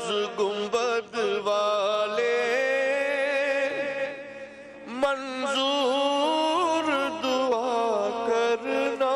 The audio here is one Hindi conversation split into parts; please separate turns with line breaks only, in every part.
गुंबद वाले मंजूर दुआ करना।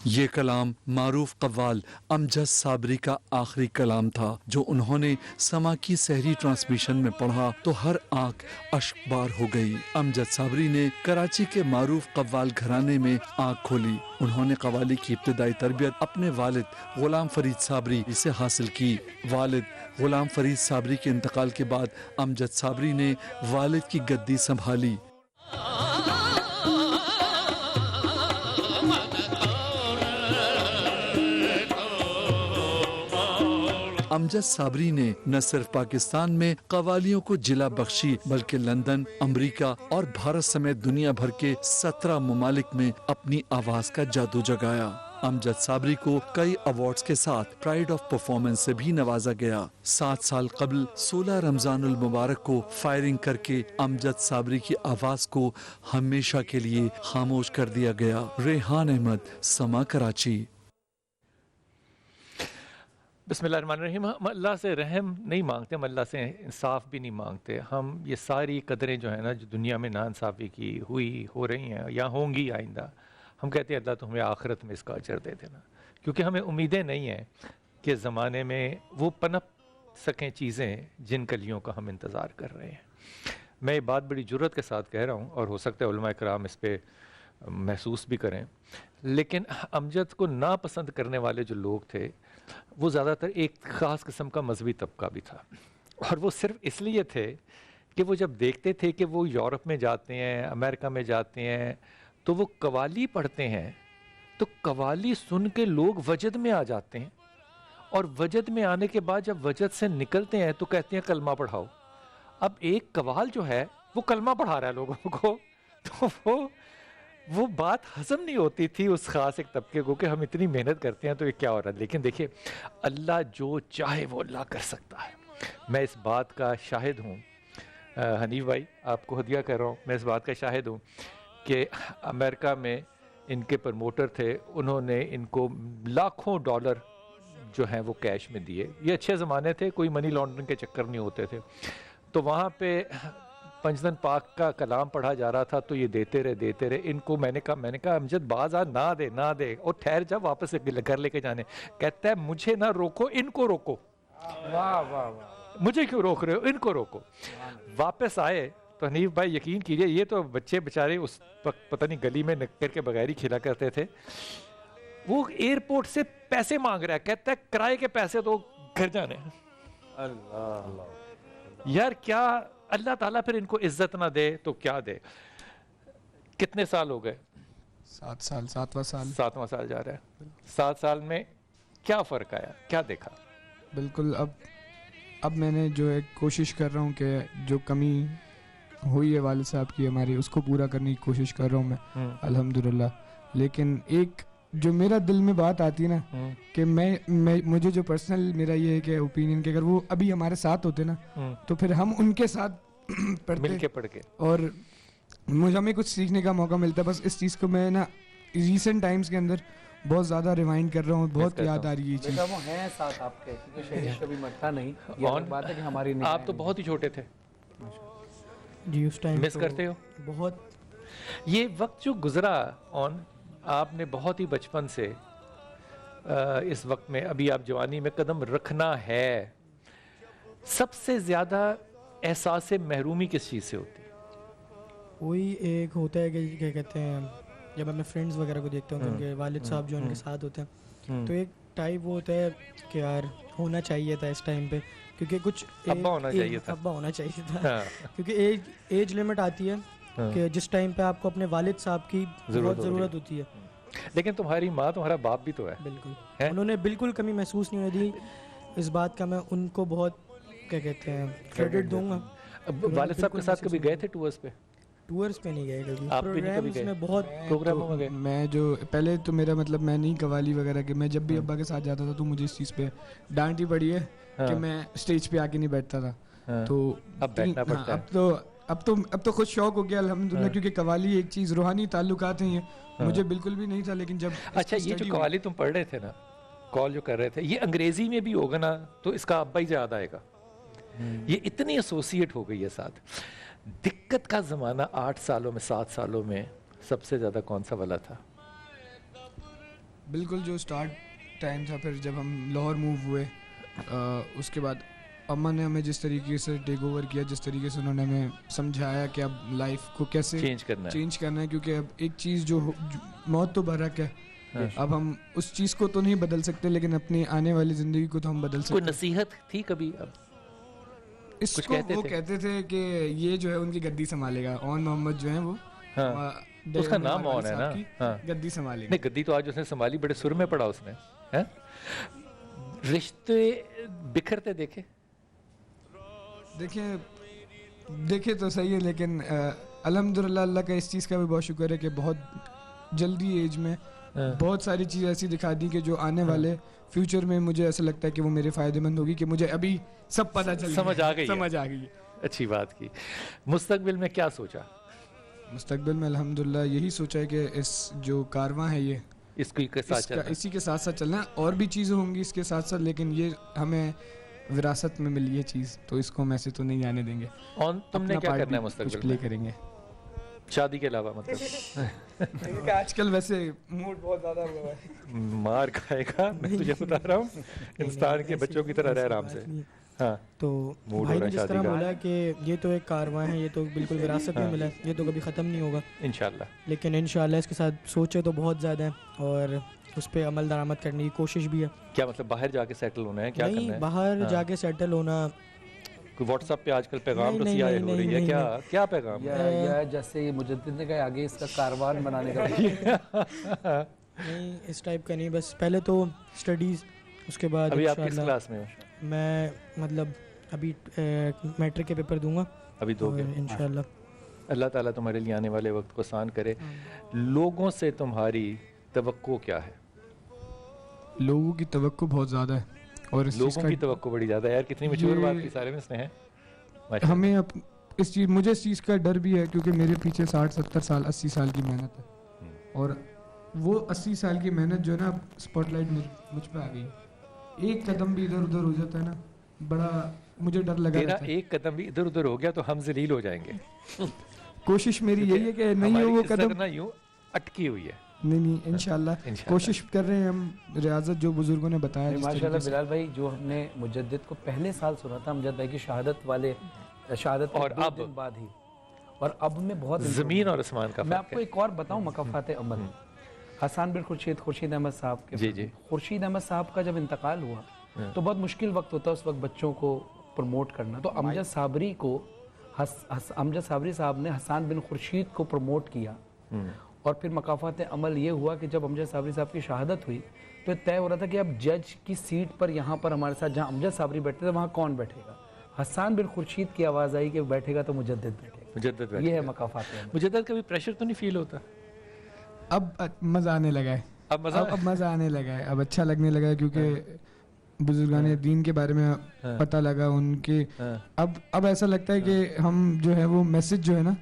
ये कलाम मारूफ कव्वाल अमजद साबरी का आखिरी कलाम था जो उन्होंने समा की सहरी ट्रांसमिशन में पढ़ा तो हर आंख अश्कबार हो गई। अमजद साबरी ने कराची के मारूफ कव्वाल घराने में आंख खोली। उन्होंने कव्वाली की इब्तिदाई तरबियत अपने वालिद गुलाम फरीद साबरी से हासिल की। वालिद गुलाम फरीद साबरी के इंतकाल के बाद अमजद साबरी ने वालिद की गद्दी संभाली। अमजद साबरी ने न सिर्फ पाकिस्तान में कव्वालियों को जिला बख्शी बल्कि लंदन, अमेरिका और भारत समेत दुनिया भर के 17 ममालिक में अपनी आवाज का जादू जगाया। अमजद साबरी को कई अवार्ड्स के साथ प्राइड ऑफ परफॉर्मेंस से भी नवाजा गया। 7 साल कबल 16 रमजानुल मुबारक को फायरिंग करके अमजद साबरी की आवाज को हमेशा के लिए खामोश कर दिया गया। रेहान अहमद, समा, कराची।
बिस्मिल्लाहिर्रहमानिर्रहीम। हम अल्लाह से रहम नहीं मांगते, हम अल्लाह से इंसाफ भी नहीं मांगते। हम ये सारी कदरें जो है ना जो दुनिया में नाइंसाफ़ी की हुई हो रही हैं या होंगी आइंदा, हम कहते हैं अल्लाह तो हमें आखिरत में इसका अजर दे देना, क्योंकि हमें उम्मीदें नहीं हैं कि ज़माने में वो पनप सकें चीज़ें जिन कलियों का हम इंतज़ार कर रहे हैं। मैं ये बात बड़ी जुर्रत के साथ कह रहा हूँ और हो सकता है उलमा इकराम इस पर महसूस भी करें, लेकिन अमजद को नापसंद करने वाले जो लोग थे वो ज़्यादातर एक ख़ास किस्म का मजहबी तबका भी था, और वो सिर्फ इसलिए थे कि वो जब देखते थे कि वो यूरोप में जाते हैं, अमेरिका में जाते हैं, तो वो कवाली पढ़ते हैं, तो कवाली सुन के लोग वजद में आ जाते हैं, और वजद में आने के बाद जब वजद से निकलते हैं तो कहते हैं कलमा पढ़ाओ। अब एक कवाल जो है वो कलमा पढ़ा रहा है लोगों को, तो वो बात हजम नहीं होती थी उस ख़ास एक तबके को कि हम इतनी मेहनत करते हैं तो ये क्या हो रहा है। लेकिन देखिए, अल्लाह जो चाहे वो अल्लाह कर सकता है। मैं इस बात का शाहिद हूँ, हनीफ भाई आपको हदिया कर रहा हूँ, मैं इस बात का शाहिद हूँ कि अमेरिका में इनके प्रमोटर थे, उन्होंने इनको लाखों डॉलर जो हैं वो कैश में दिए। ये अच्छे ज़माने थे, कोई मनी लॉन्ड्रिंग के चक्कर नहीं होते थे। तो वहाँ पे पंजतन पाक का कलाम पढ़ा जा रहा था तो ये देते रहे इनको। मैंने कहा अमजद बाज़ आ, ना दे और ठहर जा, वापस घर लेके जाने। कहता है मुझे ना रोको, इनको रोको।
वाह वाह वाह,
मुझे क्यों रोक रहे हो, इनको रोको। वापस आए तो हनीफ भाई यकीन कीजिए, ये तो बच्चे बेचारे उस वक्त पता नहीं गली में निकल के बगैर ही खेला करते थे। वो एयरपोर्ट से पैसे मांग रहा है, कहता है किराए के पैसे तो घर जाने। अल्लाह यार, क्या अल्लाह ताला फिर इनको इज्जत ना दे तो क्या दे। कितने साल हो गए?
7 साल,
7वां साल जा रहा है। 7 साल में क्या फ़र्क आया, क्या देखा?
बिल्कुल। अब मैंने जो है कोशिश कर रहा हूँ कि जो कमी हुई है वालिद साहब की हमारी, उसको पूरा करने की कोशिश कर रहा हूँ मैं, अल्हम्दुलिल्लाह। लेकिन एक जो मेरा दिल में बात आती है ना कि मैं मुझे जो पर्सनल मेरा ये है कि ओपिनियन कि अगर वो अभी हमारे साथ होते ना तो फिर हम उनके साथ पढ़ते
पढ़ के
और मुझे हमें कुछ सीखने का मौका मिलता है। बस इस चीज़ को मैं ना रिसेंट टाइम्स के अंदर बहुत ज़्यादा रिवाइंड कर रहा हूँ, बहुत याद आ रही है ये चीज़।
वो हैं साथ आपके, क्योंकि शरीर कभी मरता नहीं। ये अलग बात है कि हमारी
आप तो बहुत ही छोटे थे
जी उस टाइम।
मिस करते हो
बहुत।
ये वक्त जो गुजरा ऑन, आपने बहुत ही बचपन से इस वक्त में, अभी आप जवानी में कदम रखना है, सबसे ज़्यादा एहसास महरूमी किस चीज़ से होती है?
वही एक होता है कि क्या कहते हैं, जब अपने फ्रेंड्स वगैरह को देखते हैं उनके वालिद साहब जो उनके साथ होते हैं, तो एक टाइप वो होता है कि यार होना चाहिए था इस टाइम पे, क्योंकि कुछ
अब्बा होना चाहिए था।
क्योंकि एज लिमिट आती है कि जिस टाइम पे आपको अपने वालिद साहब की बहुत ज़रूरत होती है।
लेकिन तुम्हारी माँ, तुम्हारा बाप भी तो है।
बिल्कुल है? उन्होंने बिल्कुल कमी महसूस नहीं होने दी। इस बात का मैं उनको बहुत क्या कहते हैं क्रेडिट दूंगा।
वालिद साहब के साथ कभी गए थे टूर्स पे?
टूर्स पे नहीं गए कभी।
आप भी नहीं कभी गए?
में बहुत
प्रोग्रामों में गए?
मैं जो पहले तो मेरा मतलब मैं नहीं कवाली वगैरह के, मैं जब भी अब्बा के साथ जाता था तो मुझे इस चीज़ पे डांट ही पड़ी है कि मैं स्टेज पे आके नहीं बैठता था। तो
अब बैठना पड़ता है।
अब तो खुद शौक हो गया अल्हम्दुलिल्लाह, क्योंकि कवाली एक चीज़ रूहानी ताल्लुकात हैं, मुझे बिल्कुल भी नहीं था। लेकिन जब
अच्छा, ये जो कवाली तुम पढ़ रहे थे ना, कॉल जो कर रहे थे, ये अंग्रेजी में भी होगा ना तो इसका अब्बा ही याद आएगा। ये इतनी एसोसिएट हो गई है साथ। दिक्कत का ज़माना 8 सालों में 7 सालों में सबसे ज़्यादा कौन सा वाला था?
बिल्कुल जो स्टार्ट टाइम था, फिर जब हम लाहौर मूव हुए, उसके बाद अम्मा ने हमें जिस तरीके से टेक ओवर किया, जिस तरीके से उन्होंने हमें समझाया कि अब लाइफ को कैसे
चेंज करना है,
क्योंकि अब एक चीज़ मौत तो बरहक है। अब हम उस चीज़ को तो नहीं बदल सकते, लेकिन अपनी आने वाली ज़िंदगी को तो हम बदल सकते
कोई
हैं।
नसीहत थी कभी? अब
इसको वो कहते थे कि ये जो है उनकी गद्दी संभालेगा, ओन मोहम्मद जो है वो,
उसका नाम ओन है ना,
गद्दी संभालेगा।
नहीं, गद्दी तो आज उसने संभाली, बड़े सुर में पड़ा उसने, हैं? रिश्ते बिखरते देखे
देखे तो सही है, लेकिन अल्हम्दुलिल्लाह अल्लाह का इस चीज़ का भी बहुत शुक्र है कि बहुत जल्दी एज में बहुत सारी चीज़ ऐसी दिखा दी कि जो आने वाले फ्यूचर में मुझे ऐसा लगता है कि वो मेरे फ़ायदेमंद होगी, कि मुझे अभी सब पता चल
समझ आ गई
है।
अच्छी बात की। मुस्तकबिल में क्या सोचा?
मुस्तकबिल में अल्हम्दुलिल्लाह यही सोचा है कि इस जो कारवां है ये
इसी के साथ
चलना है। और भी चीज़ें होंगी इसके साथ साथ, लेकिन ये हमें विरासत में मिली है चीज़, तो इसको हम ऐसे तो नहीं जाने देंगे।
और तुमने क्या करना है मुस्तकबिल में?
करेंगे
शादी के अलावा, मतलब
आजकल वैसे मूड बहुत ज़्यादा हुआ है।
मार खाएगा, मैं तुझे बता रहा हूँ, हिंदुस्तान के बच्चों की तरह रह आराम से। हाँ,
तो
मूड
भाई
हो रहा
ने
है
जिस
शादी
तरह
का।
बोला कि ये तो एक कारवां है, ये तो बिल्कुल विरासत में मिला है, ये तो कभी ख़त्म नहीं होगा
इंशाल्लाह।
लेकिन इंशाल्लाह इसके साथ सोचे तो बहुत ज़्यादा है और उस पर अमल दरामद करने की कोशिश भी है।
क्या मतलब बाहर जाके सेटल होना है, क्या
नहीं,
करना है?
बाहर जाके सेटल होना।
कोई व्हाट्सएप पे आजकल पैगाम
नहीं,
रसिया
नहीं,
हो रही है,
नहीं,
क्या क्या पैगाम?
या जैसे मुजद्दिद ने कहा आगे इसका कारवान बनाने का
नहीं, इस टाइप का नहीं, बस पहले तो स्टडीज़, उसके बाद
अभी आप किस
इंशाल्लाह
क्लास में हो?
मैं मतलब अभी मैट्रिक के पेपर दूंगा
अभी दो
और
के।
इंशाल्लाह।
अल्लाह ताला तुम्हारे लिए आने वाले वक्त को आसान करे। लोगों से तुम्हारी तवक्को क्या है?
लोगों की तवक्को बहुत ज़्यादा है, और इस चीज़
लोगों की तवक्को बड़ी ज़्यादा है यार, कितनी मशहूर बात की, सारे में इसने है। माशाल्लाह।
हमें मुझे इस चीज़ का डर भी है, क्योंकि मेरे पीछे 60-70 साल 80 साल की मेहनत है, और वो 80 साल की मेहनत जो है ना, स्पॉटलाइट मुझ पे आ गई। एक कदम भी इधर उधर हो जाता है ना, बड़ा मुझे डर लगा
तेरा
रहता है।
एक कदम भी इधर उधर हो गया तो हम जलील हो जाएंगे।
कोशिश मेरी यही है कि नहीं हो वो कदम,
ना यूं अटकी हुई है।
नहीं इंशाल्लाह कोशिश कर रहे हैं हम, रियाजत जो बुजुर्गों ने बताया जिस
माशाल्लाह।
तरीके से।
बिलाल भाई, जो हमने मुजद्दिद को पहले साल सुना था, अमजद भाई की शहादत
और
के 2
अब?
दिन बाद ही, और अब में बहुत
जमीन और आसमान का
मैं
फर्क
आपको
है।
एक और बताऊं, मकाफात अमल, हसन बिन खुर्शीद अहमद साहब के,
जी।
खुर्शीद अहमद साहब का जब इंतकाल हुआ तो बहुत मुश्किल वक्त होता है उस वक्त बच्चों को प्रमोट करना। तो अमजद साबरी साहब ने हसन बिन खुर्शीद को प्रमोट किया, और फिर मकाफात अमल ये हुआ कि जब अमजद साबरी साहब की शहादत हुई तो तय हो रहा था कि अब जज की सीट पर यहाँ पर हमारे साथ जहाँ अमजद साबरी बैठते थे वहाँ कौन बैठेगा। हसन बिन खुर्शीद की आवाज़ आई कि बैठेगा तो मुजद्दिद बैठेगा। ये है मकाफात अमल।
मुजद्दिद कभी प्रेशर तो नहीं फील होता?
अब मज़ा आने लगा है,
अब
मज़ा आने लगा है, अब अच्छा लगने लगा है, क्योंकि बुजुर्गान दीन के बारे में पता लगा उनके। अब ऐसा लगता है कि हम जो है वो मैसेज जो है ना,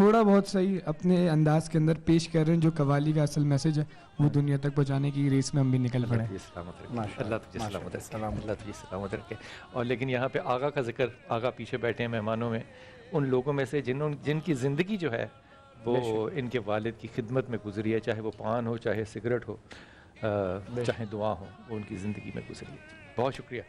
थोड़ा बहुत सही अपने अंदाज के अंदर पेश कर रहे हैं, जो कवाली का असल मैसेज है वो दुनिया तक पहुंचाने की रेस में हम भी निकल पड़े।
अल्लाह तुझे सलामत रखे। और लेकिन यहाँ पे आगा का जिक्र, आगा पीछे बैठे हैं मेहमानों में, उन लोगों में से जिनकी ज़िंदगी जो है वो इनके वालिद की खिदमत में गुजरी है, चाहे वो पान हो, चाहे सिगरेट हो, चाहे दुआ हो, वो उनकी ज़िंदगी में गुजरी है। बहुत शुक्रिया।